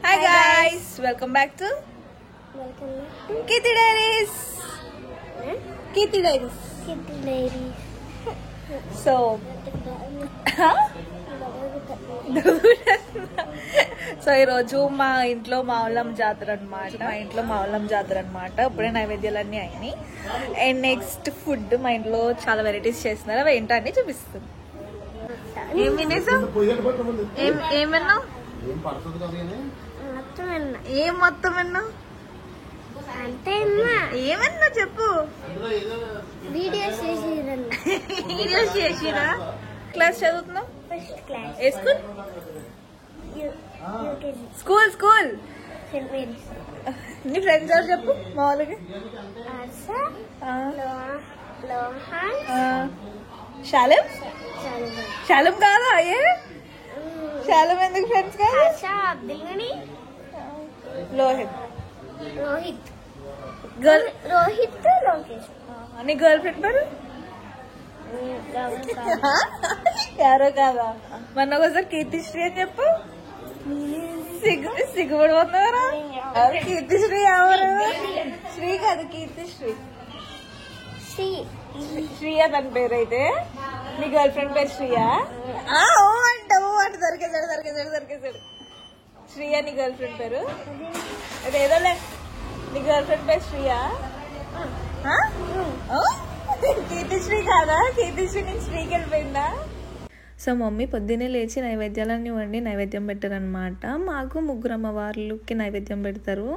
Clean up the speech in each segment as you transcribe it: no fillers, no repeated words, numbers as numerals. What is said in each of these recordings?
Hi guys, welcome back to Kitty Diaries. Kitty Diaries. Kitty Diaries. So, so ఈరోజు మా ఇంట్లో మావులం జాతర అనమాట. ఇప్పుడే నైవేద్యాలన్నీ అయినాయి. అండ్ నెక్స్ట్ ఫుడ్ మా ఇంట్లో చాలా వెరైటీస్ చేస్తున్నారు. అవి ఏంటని చూపిస్తుంది. ఏం తినేసావు? ఏం విన్నావు? ఏం మొత్తం విన్నావు? ఏమన్నా చెప్పు. వీడియోస్ చేసిరా? క్లాస్ చదువుతున్నావు? First class. ఏ స్కూల్? స్కూల్. నీ ఫ్రెండ్స్ ఎవరు చెప్పు మామూలుగా? శాలం. శాలం కాదా? ఏ శాలం ఎందుకు ఫ్రెండ్స్ కాదు? లోహిత్. లోకేష్. నీ గర్ల్ ఫ్రెండ్ పేరు ఎవరో కాదా? మొన్న ఒకసారి కీర్తిశ్రీ అని చెప్పు. సిగ్గుపడిపోతున్నారా? కీర్తిశ్రీ ఎవరు? శ్రీ కాదు, కీర్తిశ్రీ. శ్రీయ తన పేరు. అయితే నీ గర్ల్ ఫ్రెండ్ పేరు శ్రీయా? ఓ అంట దొరికేసాడు. శ్రీయా నీ గర్ల్ ఫ్రెండ్ పేరు? అదేదోలే. నీ గర్ల్ ఫ్రెండ్ పేరు శ్రీయా? కీర్తిశ్రీ కాదా? కీర్తిశ్రీ నుంచి శ్రీకి వెళ్ళిపోయిందా? సో మమ్మీ పొద్దున్నే లేచి నైవేద్యాలన్నీ వండి నైవేద్యం పెట్టారనమాట. మాకు ముగ్గురు అమ్మవార్లకి నైవేద్యం పెడతారు.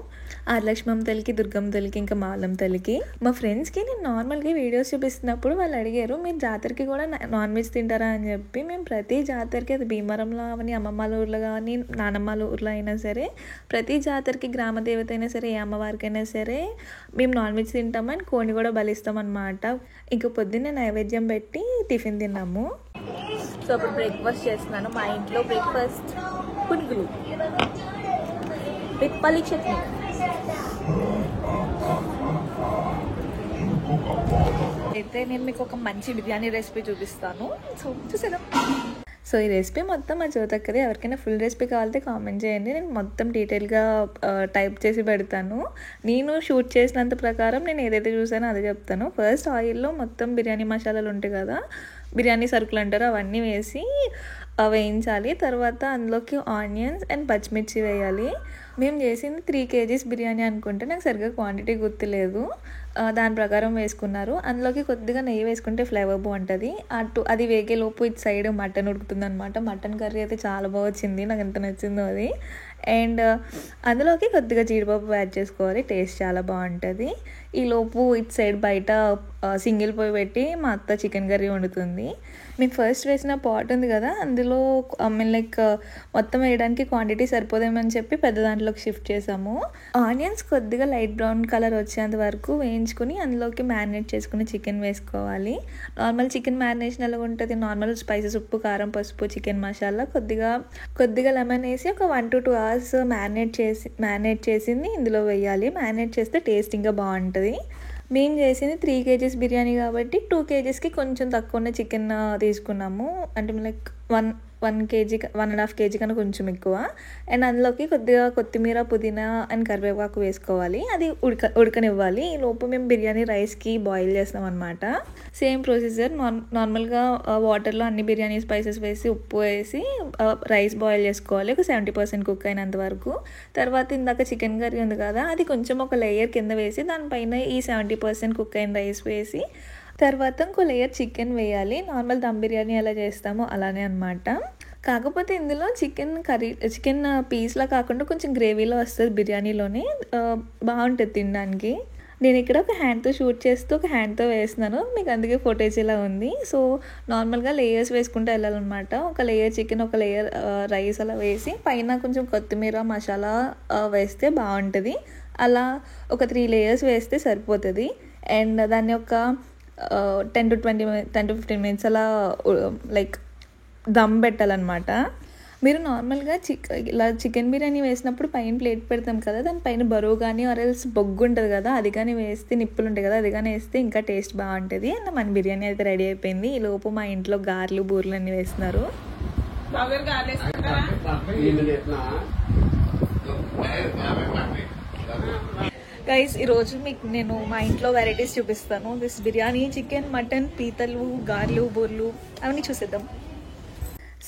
ఆదిలక్ష్మమ్మ తల్లికి, దుర్గమ్మ తల్లికి, ఇంకా మాలం తల్లికి. మా ఫ్రెండ్స్కి నేను నార్మల్గా వీడియోస్ చూపిస్తున్నప్పుడు వాళ్ళు అడిగారు, మీరు జాతరకి కూడా నాన్ వెజ్ తింటారా అని చెప్పి. మేము ప్రతి జాతరకి, అది భీమవరంలో కానీ, అమ్మమ్మల ఊర్లో కానీ, నానమ్మల ఊర్లో అయినా సరే, ప్రతి జాతరకి గ్రామ దేవత అయినా సరే, ఏ అమ్మవారికైనా సరే మేము నాన్ వెజ్ తింటామని కోడిని కూడా బలిస్తాం అనమాట. ఇంకా పొద్దున్నే నైవేద్యం పెట్టి టిఫిన్ తిన్నాము. సో అప్పుడు బ్రేక్ఫాస్ట్ చేస్తున్నాను. మా ఇంట్లో బ్రేక్ఫాస్ట్ పునుగులు విత్ పల్లి చట్నీ. అయితే నేను మీకు ఒక మంచి బిర్యానీ రెసిపీ చూపిస్తాను. సో చూసాను. సో ఈ రెసిపీ మొత్తం మా జ్యోతక్కది. ఎవరికైనా ఫుల్ రెసిపీ కావాలంటే కామెంట్ చేయండి. నేను మొత్తం డీటెయిల్గా టైప్ చేసి పెడతాను. నేను షూట్ చేసినంత ప్రకారం నేను ఏదైతే చూసానో అదే చెప్తాను. ఫస్ట్ ఆయిల్లో మొత్తం బిర్యానీ మసాలాలు ఉంటాయి కదా, బిర్యానీ సరుకులు అంటారు, అవన్నీ వేసి వేయించాలి. తర్వాత అందులోకి ఆనియన్స్ అండ్ పచ్చిమిర్చి వేయాలి. మేము చేసింది 3 kgs బిర్యానీ అనుకుంటే, నాకు సరిగ్గా క్వాంటిటీ గుర్తులేదు. దాని ప్రకారం వేసుకున్నారు. అందులోకి కొద్దిగా నెయ్యి వేసుకుంటే ఫ్లేవర్ బాగుంటుంది. అది వేగేలోపు ఇటు సైడ్ మటన్ ఉడుకుతుంది అనమాట. మటన్ కర్రీ అయితే చాలా బాగా వచ్చింది, నాకు ఎంత నచ్చిందో అది. అండ్ అందులోకి కొద్దిగా జీడిపప్పు యాడ్ చేసుకోవాలి, టేస్ట్ చాలా బాగుంటుంది. ఈలోపు ఇటు సైడ్ బయట సింగిల్ పొయ్యి పెట్టి మా అత్త చికెన్ కర్రీ వండుతుంది. మీకు ఫస్ట్ వేసిన పాట్ ఉంది కదా, అందులో లైక్ మొత్తం వేయడానికి క్వాంటిటీ సరిపోదేమని చెప్పి పెద్ద దాంట్లోకి షిఫ్ట్ చేసాము. ఆనియన్స్ కొద్దిగా లైట్ బ్రౌన్ కలర్ వచ్చేంత వరకు వేయించుకుని అందులోకి మ్యారినేట్ చేసుకుని చికెన్ వేసుకోవాలి. నార్మల్ చికెన్ మ్యారినేషన్ ఎలా ఉంటుంది, నార్మల్ స్పైసెస్, ఉప్పు, కారం, పసుపు, చికెన్ మసాలా, కొద్దిగా లెమన్ వేసి ఒక 1 to 2 hours మ్యారినేట్ చేసింది ఇందులో వేయాలి. మ్యారినేట్ చేస్తే టేస్ట్ ఇంకా బాగుంటుంది. మేము చేసింది 3 kgs బిర్యానీ కాబట్టి 2 kgsకి కొంచెం తక్కువనే చికెన్ తీసుకున్నాము. అంటే లైక్ 1 kg 1.5 kg కన్నా కొంచెం ఎక్కువ. అండ్ అందులోకి కొద్దిగా కొత్తిమీర, పుదీనా అండ్ కరివేపాకు వేసుకోవాలి. అది ఉడకనివ్వాలి. ఈ లోపు మేము బిర్యానీ రైస్కి బాయిల్ చేస్తాం అనమాట. Same procedure. నార్మల్గా వాటర్లో అన్ని బిర్యానీ స్పైసెస్ వేసి, ఉప్పు వేసి రైస్ బాయిల్ చేసుకోవాలి ఒక 70% కుక్ అయినంత వరకు. తర్వాత ఇందాక చికెన్ కర్రీ ఉంది కదా, అది కొంచెం ఒక లేయర్ కింద వేసి దానిపైన ఈ 70% కుక్ అయిన రైస్ వేసి తర్వాత ఇంకో లేయర్ చికెన్ వేయాలి. నార్మల్ దమ్ బిర్యానీ ఎలా చేస్తామో అలానే అనమాట. కాకపోతే ఇందులో చికెన్ పీస్లా కాకుండా కొంచెం గ్రేవీలో వస్తుంది బిర్యానీలోనే, బాగుంటుంది తినడానికి. నేను ఇక్కడ ఒక హ్యాండ్తో షూట్ చేస్తూ ఒక హ్యాండ్తో వేస్తున్నాను, మీకు అందుకే ఫోటేజ్ ఇలా ఉంది. సో నార్మల్గా లేయర్స్ వేసుకుంటూ వెళ్ళాలన్నమాట. ఒక లేయర్ చికెన్, ఒక లేయర్ రైస్ అలా వేసి పైన కొంచెం కొత్తిమీర, మసాలా వేస్తే బాగుంటుంది. అలా ఒక 3 layers వేస్తే సరిపోతుంది. అండ్ దాన్ని ఒక 10 to 15 minutes అలా లైక్ దమ్ పెట్టాలన్నమాట. మీరు నార్మల్గా ఇలా చికెన్ బిర్యానీ వేసినప్పుడు పైన ప్లేట్ పెడతాం కదా, దానిపైన బరువు కానీ ఆర్ఎల్స్ బొగ్గు ఉంటుంది కదా, అది కానీ వేస్తే, నిప్పులు ఉంటాయి కదా, అది కానీ వేస్తే ఇంకా టేస్ట్ బాగుంటుంది. అండ్ మన బిర్యానీ అయితే రెడీ అయిపోయింది. ఈ లోపు మా ఇంట్లో గారెలు, బూరెలు అన్నీ వేస్తున్నారు. గైస్ ఈరోజు మీకు నేను మా ఇంట్లో వెరైటీస్ చూపిస్తాను. దిస్ బిర్యానీ, చికెన్, మటన్, పీతలు, గార్లు, బూర్లు అవన్నీ చూసేద్దాం.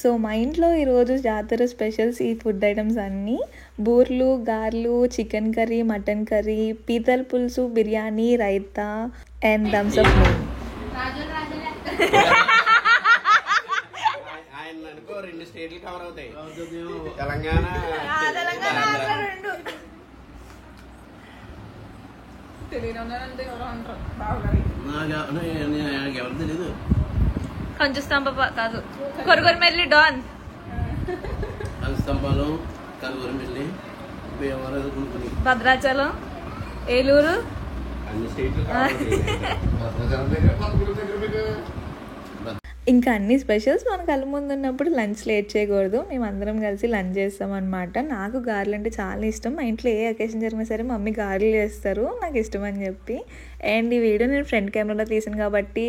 సో మా ఇంట్లో ఈరోజు జాతర స్పెషల్స్ ఈ ఫుడ్ ఐటమ్స్ అన్నీ: బూర్లు, గార్లు, చికెన్ కర్రీ, మటన్ కర్రీ, పీతల పులుసు, biryani, raita and thumbs up. రెండు స్టేట్లు కవర్ అవుతాయి, తెలంగాణ. ఎవరు తెలీదు. కొంచెం స్తంభ కాదు, కొరగొరమెల్లి డాన్, స్తంభాలు, కలుగురమిల్లి, భద్రాచలం, ఏలూరు, అన్ని స్టేట్లు ఇంకా అన్ని స్పెషల్స్ మన కళ్ళ ముందు ఉన్నప్పుడు లంచ్ లేట్ చేయకూడదు. మేము అందరం కలిసి లంచ్ చేస్తాం అనమాట. నాకు గారెలు అంటే చాలా ఇష్టం. మా ఇంట్లో ఏ అకేషన్ జరిగినా సరే మమ్మీ గారెలు చేస్తారు, నాకు ఇష్టం అని చెప్పి. అండ్ ఈ వీడియో నేను ఫ్రంట్ కెమెరాలో తీసాను కాబట్టి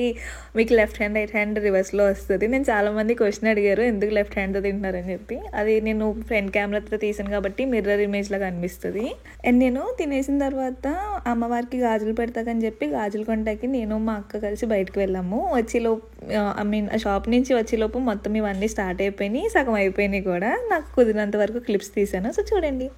మీకు లెఫ్ట్ హ్యాండ్, రైట్ హ్యాండ్ రివర్స్లో వస్తుంది. నేను చాలామంది క్వశ్చన్ అడిగారు ఎందుకు లెఫ్ట్ హ్యాండ్తో తింటున్నారని చెప్పి. అది నేను ఫ్రంట్ కెమెరాతో తీసాను కాబట్టి మిర్రర్ ఇమేజ్ లాగా అనిపిస్తుంది. అండ్ నేను తినేసిన తర్వాత అమ్మవారికి గాజులు పెడతాకని చెప్పి గాజుల కొండకి నేను మా అక్క కలిసి బయటకు వెళ్ళాము. వచ్చేలోపు షాప్ నుంచి వచ్చేలోపు మొత్తం ఇవన్నీ స్టార్ట్ అయిపోయినాయి, సగం అయిపోయినాయి కూడా. నాకు కుదిరినంత వరకు క్లిప్స్ తీసాను, సో చూడండి.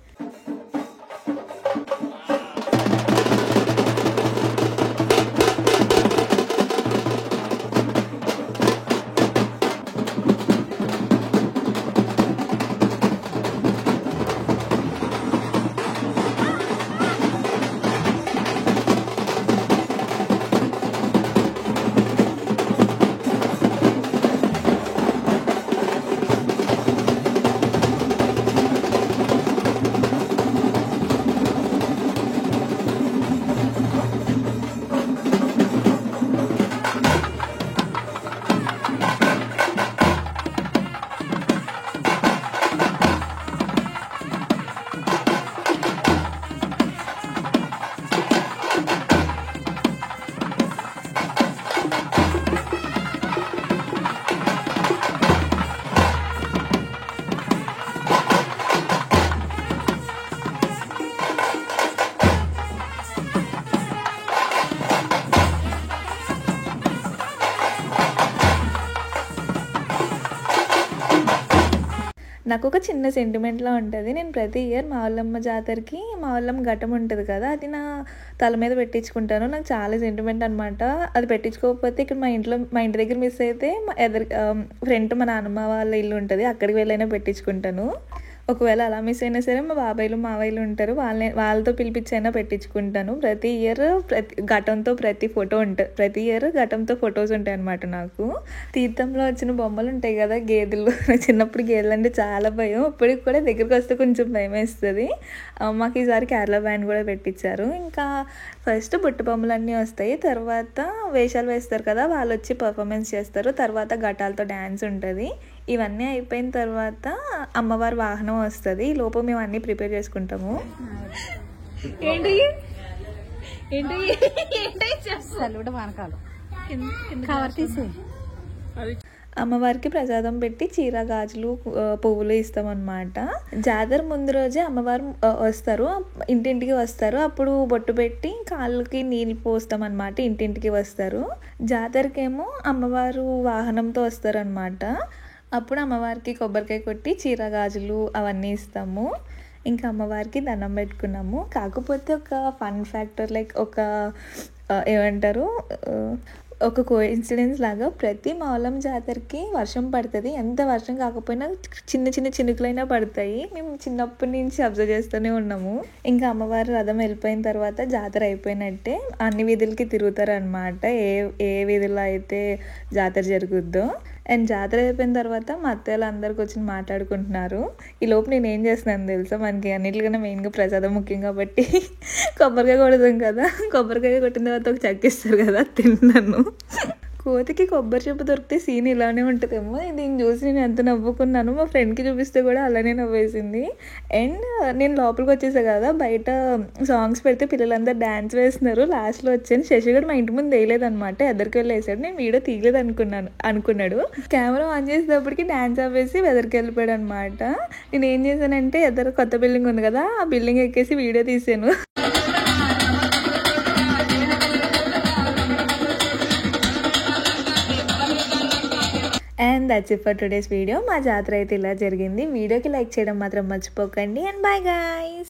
నాకు ఒక చిన్న సెంటిమెంట్లో ఉంటుంది. నేను ప్రతి ఇయర్ మా వాళ్ళమ్మ జాతరకి మా వాళ్ళమ్మ ఘటం ఉంటుంది కదా, అది నా తల మీద పెట్టించుకుంటాను. నాకు చాలా సెంటిమెంట్ అనమాట. అది పెట్టించుకోకపోతే ఇక్కడ మా ఇంటి దగ్గర మిస్ అయితే ఫ్రంట్ మా నాన్నమ్మ వాళ్ళ ఇల్లు ఉంటుంది, అక్కడికి వెళ్ళైనా పెట్టించుకుంటాను. ఒకవేళ అలా మిస్ అయినా సరే మా బాబాయిలు మావయ్యలు ఉంటారు, వాళ్ళతో పిలిపించైనా పెట్టించుకుంటాను. ప్రతి ఇయర్ ఘటంతో ఫోటో ఉంటుంది. ప్రతి ఇయర్ ఘటంతో ఫొటోస్ ఉంటాయి అనమాట. నాకు తీర్థంలో వచ్చిన బొమ్మలు ఉంటాయి కదా, గేదెలు. చిన్నప్పుడు గేదెలు అంటే చాలా భయం, ఇప్పటికి కూడా దగ్గరికి వస్తే కొంచెం భయం వేస్తుంది. మాకు ఈసారి కేరళ బ్యాండ్ కూడా పెట్టించారు. ఇంకా ఫస్ట్ బుట్ట బొమ్మలు అన్నీ వస్తాయి, తర్వాత వేషాలు వేస్తారు కదా, వాళ్ళు వచ్చి పర్ఫార్మెన్స్ చేస్తారు, తర్వాత ఘటాలతో డ్యాన్స్ ఉంటుంది. ఇవన్నీ అయిపోయిన తర్వాత అమ్మవారి వాహనం వస్తుంది. ఈ లోపు మేము అన్నీ ప్రిపేర్ చేసుకుంటాము. ఏంటి ఏంటి అమ్మవారికి ప్రసాదం పెట్టి చీర, గాజులు, పువ్వులు ఇస్తామన్నమాట. జాతర ముందు రోజే అమ్మవారు వస్తారు, ఇంటింటికి వస్తారు. అప్పుడు బొట్టు పెట్టి కాళ్ళకి నీళ్ళు పోస్తాం అనమాట. ఇంటింటికి వస్తారు. జాతరకేమో అమ్మవారు వాహనంతో వస్తారనమాట. అప్పుడు అమ్మవారికి కొబ్బరికాయ కొట్టి చీర, గాజులు అవన్నీ ఇస్తాము. ఇంకా అమ్మవారికి దండం పెట్టుకున్నాము. కాకపోతే ఒక ఫన్ ఫ్యాక్టర్, లైక్ ఏమంటారు, ఒక కోఇన్సిడెన్స్ లాగా ప్రతి మావలం జాతరకి వర్షం పడుతుంది. ఎంత వర్షం కాకపోయినా చిన్న చిన్న చినుకులైనా పడతాయి. మేము చిన్నప్పటి నుంచి అబ్జర్వ్ చేస్తూనే ఉన్నాము. ఇంకా అమ్మవారు రథం వెళ్ళిపోయిన తర్వాత జాతర అయిపోయినట్టే అన్ని వీధులకి తిరుగుతారు అనమాట, ఏ వీధుల్లో అయితే జాతర జరుగుద్దో. అండ్ జాతర అయిపోయిన తర్వాత మా అత్తయ్యలు అందరికి వచ్చి మాట్లాడుకుంటున్నారు. ఈ లోపు నేను ఏం చేస్తున్నాను తెలుసా, మనకి అన్నిటికన్నా మెయిన్గా ప్రసాదం ముఖ్యం కాబట్టి కొబ్బరికాయ కొడతాం కదా, కొబ్బరికాయ కొట్టిన తర్వాత ఒక చక్కిస్తారు కదా, తిన్నాను. కోతికి కొబ్బరి చెప్పు దొరికితే సీన్ ఇలానే ఉంటుందేమో. దీన్ని చూసి నేను ఎంత నవ్వుకున్నాను. మా ఫ్రెండ్కి చూపిస్తే కూడా అలానే నవ్వేసింది. అండ్ నేను లోపలికి వచ్చేసా కదా, బయట సాంగ్స్ పెడితే పిల్లలందరూ డ్యాన్స్ వేస్తున్నారు. లాస్ట్లో వచ్చాను. శశిగడు మా ఇంటి ముందు వేయలేదనమాట, ఎదరికి వెళ్ళి వేసాడు. నేను వీడియో తీయలేదు అనుకున్నాడు. కెమెరా ఆన్ చేసేటప్పటికి డ్యాన్స్ ఆపేసి ఎదరికి వెళ్ళిపోయాడు అనమాట. నేను ఏం చేశానంటే, ఎదరు కొత్త బిల్డింగ్ ఉంది కదా, ఆ బిల్డింగ్ ఎక్కేసి వీడియో తీసాను. And that's it for today's video. మా జాతర అయితే ఇలా జరిగింది. వీడియోకి లైక్ చేయడం మాత్రం మర్చిపోకండి. And bye guys.